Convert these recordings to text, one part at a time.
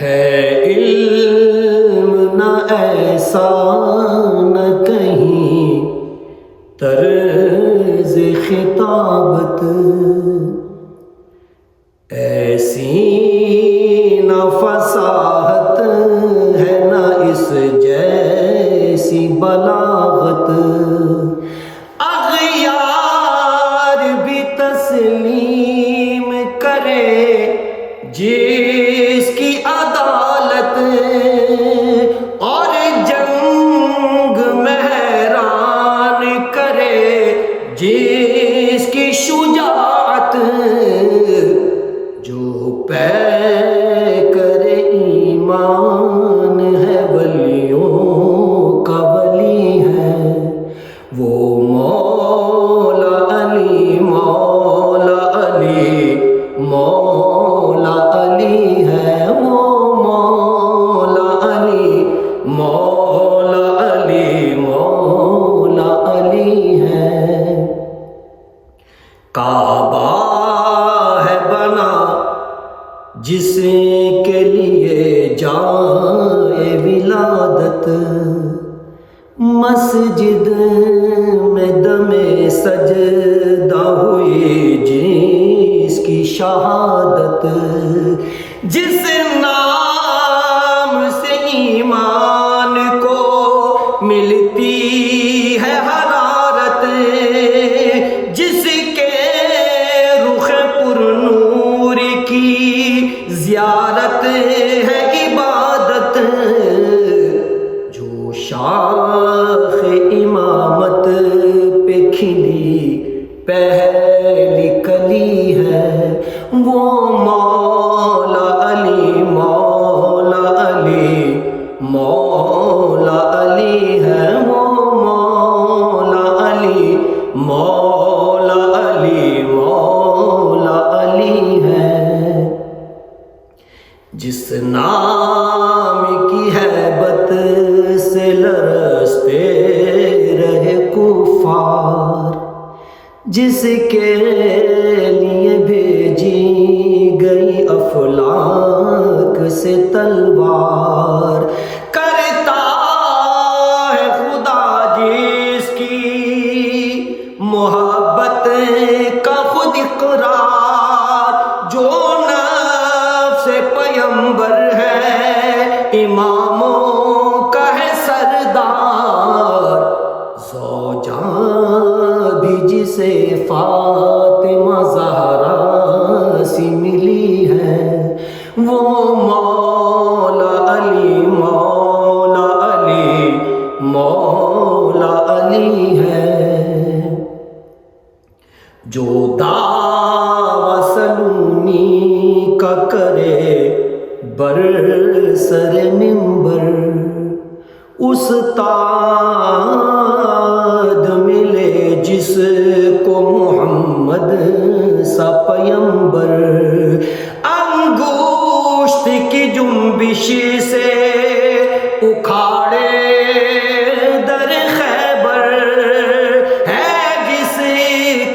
ہے علم نہ ایسا نہ کہیں طرز خطابت، ایسی نہ فصاحت ہے نہ اس جیسی بلاغت، اغیار بھی تسلیم کرے جس کی عدالت، اور جنگ میں حیران کرے جس کی شجاعت، جو پے کرے ایمان ہے ولیوں کا ولی ہے، وہ مولا علی مولا علی مولا علی ہے، وہ مولا علی مولا علی مولا علی ہے۔ کعبہ ہے بنا جس کے لیے جائے ولادت، مسجد میں دم سجدہ ہوئی جس کی شہادت، جس نام سے ایمان کو ملتی ہے حرارت، جس کے رخ پر نور کی زیارت ہے عبادت، جو شاخ امامت پہ کھلی پہلی کلی ہے، وہ مولا علی مولا علی مولا علی ہے، وہ مولا علی مولا علی مولا علی ہے۔ جس نام کی ہیبت سے لرزتے رہے کفار، جس کے لیے بھیجی گئی افلاک سے تلوار، کرتا ہے خدا جس کی محبت کا خود اقرار، جو نفس پیمبر ہے اماموں کا ہے سردار، زوجہ بھی جسے فاطمہ زہرا سی ملی ہے، وہ مولا علی مولا علی مولا علی ہے۔ جو دعوی سلونی کا کرے بر سر منبر، استاد ملے جس کو محمد سا پیمبر، انگشت کی جنبش سے اکھاڑے در خیبر، ہے جس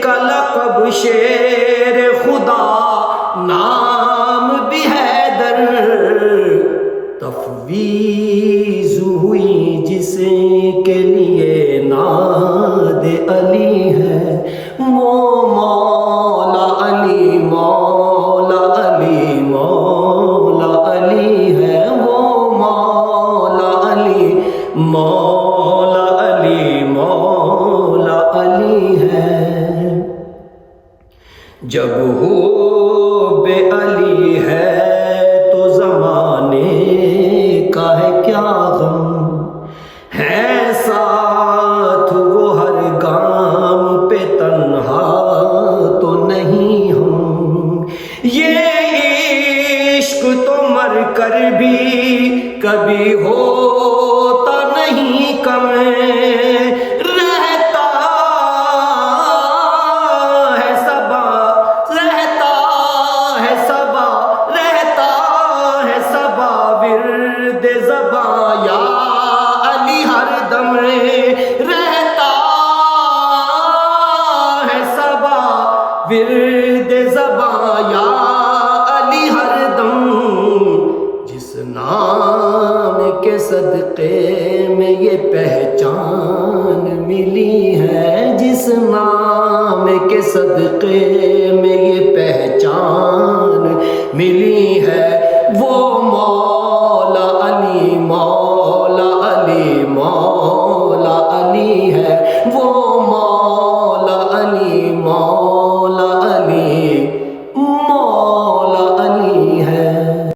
کا لقب شیر خدا نام بھی حیدر، تفویض ہوئی جس کے لیے ناد علی ہے، وہ مولا علی مولا علی مولا علی ہے، وہ مولا علی مولا علی مولا علی ہے۔ جب ہو بے علی ہے تو زمانے کا ہے کیا غم، ہے ساتھ وہ ہر گام پہ تنہا تو نہیں ہم، یہ عشق تو مر کر بھی کبھی ہوتا نہیں نام کے صدقے میں یہ پہچان ملی